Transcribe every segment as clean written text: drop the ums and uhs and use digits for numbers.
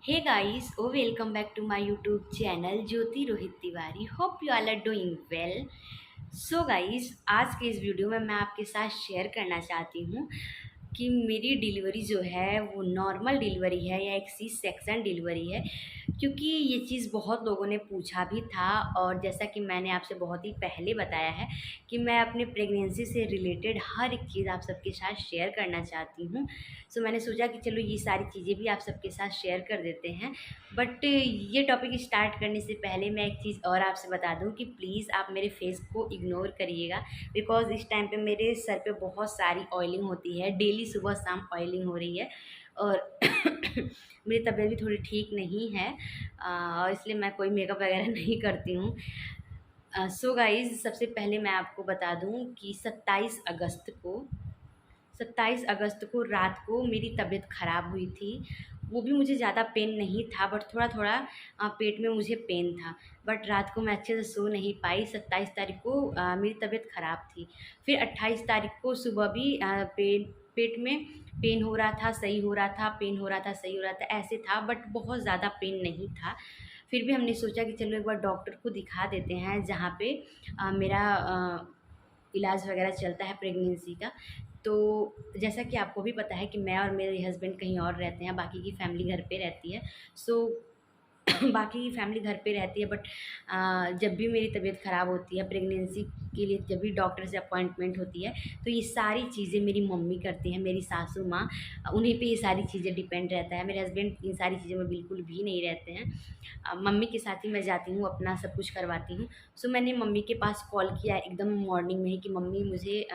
Hey guys, welcome back to my YouTube channel Jyoti Rohit Tiwari. Hope you all are doing well. So guys, आज के इस video में मैं आपके साथ शेयर करना चाहती हूँ कि मेरी डिलीवरी जो है वो नॉर्मल डिलीवरी है या एक सी सेक्शन डिलीवरी है, क्योंकि ये चीज़ बहुत लोगों ने पूछा भी था। और जैसा कि मैंने आपसे बहुत ही पहले बताया है कि मैं अपने प्रेगनेंसी से रिलेटेड हर एक चीज़ आप सबके साथ शेयर करना चाहती हूँ। सो मैंने सोचा कि चलो ये सारी चीज़ें भी आप सबके साथ शेयर कर देते हैं। बट ये टॉपिक स्टार्ट करने से पहले मैं एक चीज़ और आपसे बता दूं कि प्लीज़ आप मेरे फेस को इग्नोर करिएगा, बिकॉज़ इस टाइम पे मेरे सर पे बहुत सारी ऑयलिंग होती है। डेली सुबह शाम ऑयलिंग हो रही है और मेरी तबीयत भी थोड़ी ठीक नहीं है, और इसलिए मैं कोई मेकअप वगैरह नहीं करती हूँ। सो गाइज़, सबसे पहले मैं आपको बता दूं कि 27 अगस्त को रात को मेरी तबीयत ख़राब हुई थी। वो भी मुझे ज़्यादा पेन नहीं था, बट थोड़ा-थोड़ा पेट में मुझे पेन था। बट रात को मैं अच्छे से सो नहीं पाई। 27 तारीख को मेरी तबीयत ख़राब थी। फिर 28 तारीख को सुबह भी पेट में पेन हो रहा था, सही हो रहा था, पेन हो रहा था, सही हो रहा था, ऐसे था, बट बहुत ज़्यादा पेन नहीं था। फिर भी हमने सोचा कि चलो एक बार डॉक्टर को दिखा देते हैं जहाँ पे मेरा इलाज वगैरह चलता है प्रेगनेंसी का। तो जैसा कि आपको भी पता है कि मैं और मेरे हस्बैंड कहीं और रहते हैं, बाकी की फैमिली घर पे रहती है। सो बाकी की फैमिली घर पे रहती है, बट जब भी मेरी तबीयत ख़राब होती है प्रेगनेंसी के लिए, जब भी डॉक्टर से अपॉइंटमेंट होती है, तो ये सारी चीज़ें मेरी मम्मी करती हैं, मेरी सासू माँ। उन्हीं पे ये सारी चीज़ें डिपेंड रहता है। मेरे हस्बैंड इन सारी चीज़ों में बिल्कुल भी नहीं रहते हैं। मम्मी के साथ ही मैं जाती हूँ, अपना सब कुछ करवाती हूँ। सो मैंने मम्मी के पास कॉल किया एकदम मॉर्निंग में ही कि मम्मी मुझे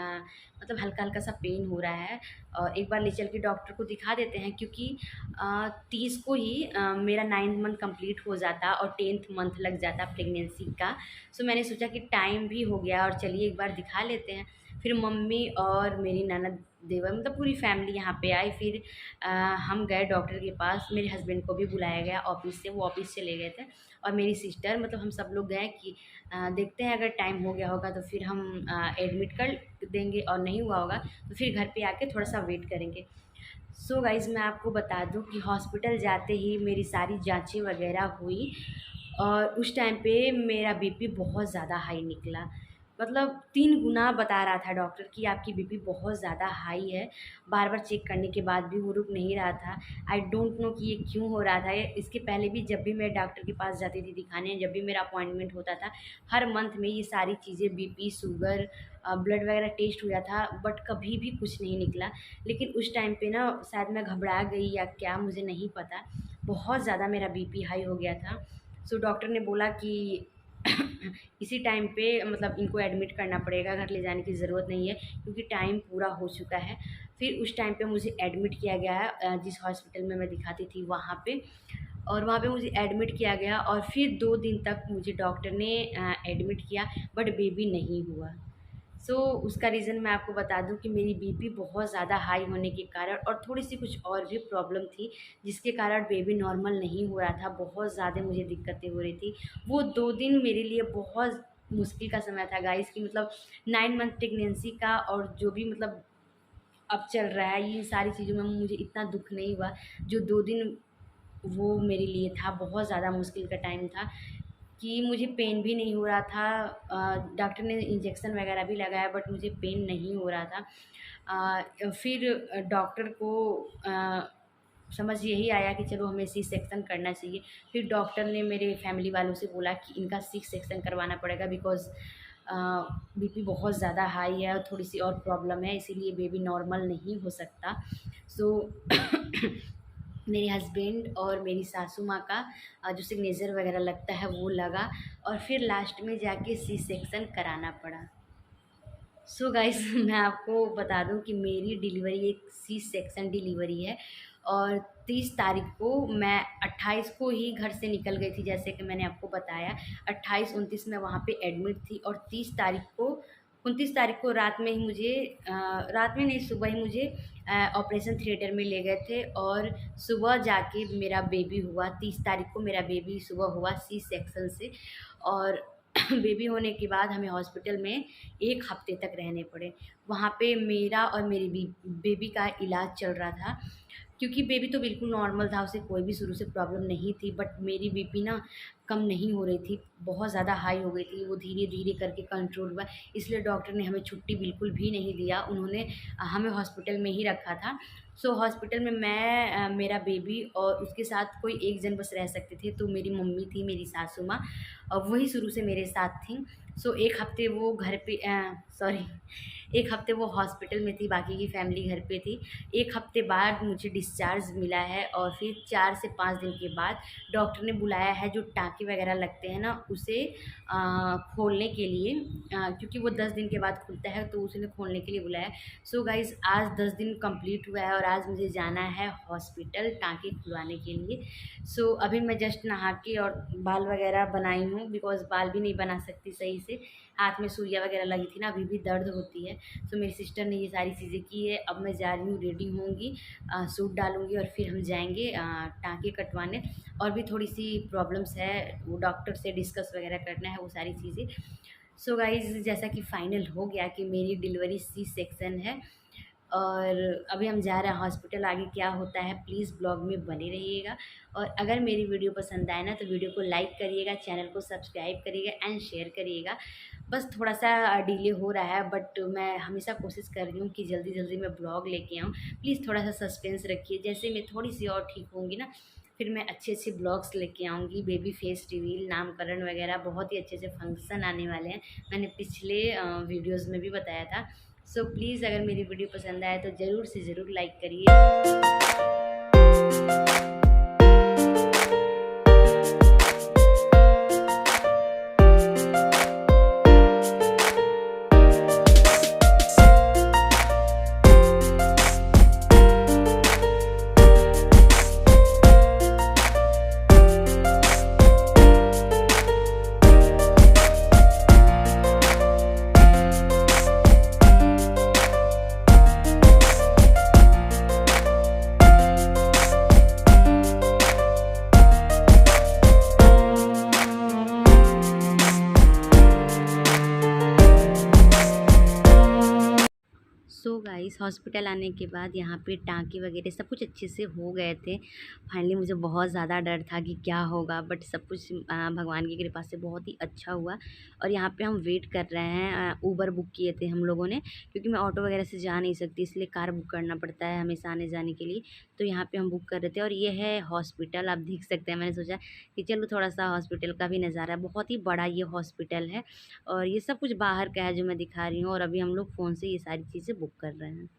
मतलब हल्का-हल्का सा पेन हो रहा है, और एक बार ले चल के डॉक्टर को दिखा देते हैं, क्योंकि 30 को ही मेरा 9th मंथ कंप्लीट हो जाता और 10th मंथ लग जाता प्रेगनेंसी का। सो मैंने सोचा कि टाइम भी हो गया और चलिए एक बार दिखा लेते हैं। फिर मम्मी और मेरी ननद, देवर, मतलब पूरी फैमिली यहाँ पे आई। फिर हम गए डॉक्टर के पास। मेरे हस्बैंड को भी बुलाया गया ऑफ़िस से, वो ऑफ़िस चले गए थे, और मेरी सिस्टर, मतलब हम सब लोग गए कि देखते हैं अगर टाइम हो गया होगा तो फिर हम एडमिट कर देंगे, और नहीं हुआ होगा तो फिर घर पे आके थोड़ा-सा वेट करेंगे। सो गाइज़, मैं आपको बता दूँ कि हॉस्पिटल जाते ही मेरी सारी जाँचें वग़ैरह हुई, और उस टाइम पे मेरा बीपी बहुत ज़्यादा हाई निकला। मतलब 3 गुना बता रहा था डॉक्टर कि आपकी बीपी बहुत ज़्यादा हाई है। बार-बार चेक करने के बाद भी वो रुक नहीं रहा था। आई डोंट नो कि ये क्यों हो रहा था। ये इसके पहले भी जब भी मैं डॉक्टर के पास जाती थी दिखाने, जब भी मेरा अपॉइंटमेंट होता था, हर मंथ में ये सारी चीज़ें बीपी, शुगर, ब्लड वगैरह टेस्ट हुआ था, बट कभी भी कुछ नहीं निकला। लेकिन उस टाइम पे ना शायद मैं घबरा गई या क्या, मुझे नहीं पता, बहुत ज़्यादा मेरा बीपी हाई हो गया था। सो डॉक्टर ने बोला कि इसी टाइम पे मतलब इनको एडमिट करना पड़ेगा, घर ले जाने की ज़रूरत नहीं है, क्योंकि टाइम पूरा हो चुका है। फिर उस टाइम पे मुझे एडमिट किया गया है जिस हॉस्पिटल में मैं दिखाती थी वहाँ पे, और वहाँ पे मुझे एडमिट किया गया, और फिर 2 दिन तक मुझे डॉक्टर ने एडमिट किया, बट बेबी नहीं हुआ। सो उसका रीज़न मैं आपको बता दूं कि मेरी बीपी बहुत ज़्यादा हाई होने के कारण, और थोड़ी-सी कुछ और भी प्रॉब्लम थी, जिसके कारण बेबी नॉर्मल नहीं हो रहा था। बहुत ज़्यादा मुझे दिक्कतें हो रही थी। वो 2 दिन मेरे लिए बहुत मुश्किल का समय था गाइस, कि मतलब 9 मंथ प्रेगनेंसी का, और जो भी मतलब अब चल रहा है, ये सारी चीज़ों में मुझे इतना दुःख नहीं हुआ। जो 2 दिन वो मेरे लिए था, बहुत ज़्यादा मुश्किल का टाइम था, कि मुझे पेन भी नहीं हो रहा था। डॉक्टर ने इंजेक्शन वगैरह भी लगाया, बट मुझे पेन नहीं हो रहा था। फिर डॉक्टर को समझ यही आया कि चलो हमें सी सेक्शन करना चाहिए। फिर डॉक्टर ने मेरे फैमिली वालों से बोला कि इनका सी सेक्शन करवाना पड़ेगा, बिकॉज़ बीपी बहुत ज़्यादा हाई है और थोड़ी-सी और प्रॉब्लम है, इसीलिए बेबी नॉर्मल नहीं हो सकता। सो मेरे हस्बैंड और मेरी सासू माँ का जो सिग्नेचर वगैरह लगता है वो लगा, और फिर लास्ट में जाके सी सेक्शन कराना पड़ा। सो गाइस, मैं आपको बता दूं कि मेरी डिलीवरी एक सी सेक्शन डिलीवरी है, और 30 तारीख को मैं 28 को ही घर से निकल गई थी, जैसे कि मैंने आपको बताया। 28-29 में वहाँ पे एडमिट थी, और 29 तारीख को रात में ही मुझे रात में नहीं, सुबह ही मुझे ऑपरेशन थिएटर में ले गए थे, और सुबह जाके मेरा बेबी हुआ। 30 तारीख को मेरा बेबी सुबह हुआ सी सेक्शन से, और बेबी होने के बाद हमें हॉस्पिटल में 1 हफ्ते तक रहने पड़े। वहाँ पे मेरा और मेरी बेबी का इलाज चल रहा था, क्योंकि बेबी तो बिल्कुल नॉर्मल था, उसे कोई भी शुरू से प्रॉब्लम नहीं थी, बट मेरी बीपी ना कम नहीं हो रही थी, बहुत ज़्यादा हाई हो गई थी। वो धीरे धीरे करके कंट्रोल हुआ, इसलिए डॉक्टर ने हमें छुट्टी बिल्कुल भी नहीं दिया, उन्होंने हमें हॉस्पिटल में ही रखा था। सो हॉस्पिटल में मैं, मेरा बेबी और उसके साथ कोई एक जन बस रह सकते थे, तो मेरी मम्मी थी, मेरी सासू माँ, और वही शुरू से मेरे साथ थी। सो एक हफ्ते वो घर पे, सॉरी, एक हफ्ते वो हॉस्पिटल में थी, बाकी की फैमिली घर पे थी। एक हफ्ते बाद मुझे डिस्चार्ज मिला है, और फिर 4 से 5 दिन के बाद डॉक्टर ने बुलाया है, जो टाँके वगैरह लगते हैं ना, उसे खोलने के लिए, क्योंकि वो 10 दिन के बाद खुलता है, तो उसने खोलने के लिए बुलाया है। सो गाइज़, आज 10 दिन कंप्लीट हुआ है और आज मुझे जाना है हॉस्पिटल टाँके खुलवाने के लिए। सो अभी मैं जस्ट नहा के और बाल वगैरह बनाई हूँ, बिकॉज़ बाल भी नहीं बना सकती सही से, हाथ में सुइयाँ वगैरह लगी थी ना, अभी भी दर्द होती है। सो मेरी सिस्टर ने ये सारी चीज़ें की है। अब मैं जा रही हूँ, रेडी होंगी, सूट डालूँगी और फिर हम जाएँगे टाँके कटवाने। और भी थोड़ी-सी प्रॉब्लम्स है, वो डॉक्टर से डिस्कस वगैरह करना है, वो सारी चीज़ें। सो गाइज़, जैसा कि फाइनल हो गया कि मेरी डिलीवरी सी सेक्शन है, और अभी हम जा रहे हैं हॉस्पिटल। आगे क्या होता है प्लीज़ ब्लॉग में बने रहिएगा, और अगर मेरी वीडियो पसंद आए ना तो वीडियो को लाइक करिएगा, चैनल को सब्सक्राइब करिएगा एंड शेयर करिएगा। बस थोड़ा-सा डिले हो रहा है, बट मैं हमेशा कोशिश कर रही हूँ कि जल्दी-जल्दी मैं ब्लॉग लेके आऊँ। प्लीज़ थोड़ा-सा सस्पेंस रखिए, जैसे मैं थोड़ी-सी और ठीक होंगी ना, फिर मैं अच्छे-अच्छे ब्लॉग्स लेके आऊँगी। बेबी फेस रिवील, नामकरण वगैरह बहुत ही अच्छे-अच्छे फंक्शन आने वाले हैं। मैंने पिछले वीडियोज़ में भी बताया था। सो प्लीज़, अगर मेरी वीडियो पसंद आए तो ज़रूर से ज़रूर लाइक करिए। सो गाइस, हॉस्पिटल आने के बाद यहाँ पे टाँके वगैरह सब कुछ अच्छे से हो गए थे। फाइनली मुझे बहुत ज़्यादा डर था कि क्या होगा, बट सब कुछ भगवान की कृपा से बहुत ही अच्छा हुआ। और यहाँ पे हम वेट कर रहे हैं, उबर बुक किए थे हम लोगों ने, क्योंकि मैं ऑटो वगैरह से जा नहीं सकती, इसलिए कार बुक करना पड़ता है हमेशा आने जाने के लिए। तो यहाँ पे हम बुक कर रहे थे, और ये है हॉस्पिटल, आप देख सकते हैं। मैंने सोचा कि चलो थोड़ा सा हॉस्पिटल का भी नज़ारा, बहुत ही बड़ा ये हॉस्पिटल है, और ये सब कुछ बाहर का है जो मैं दिखा रही हूँ, और अभी हम लोग फ़ोन से ये सारी चीज़ें बुक कर रहे हैं।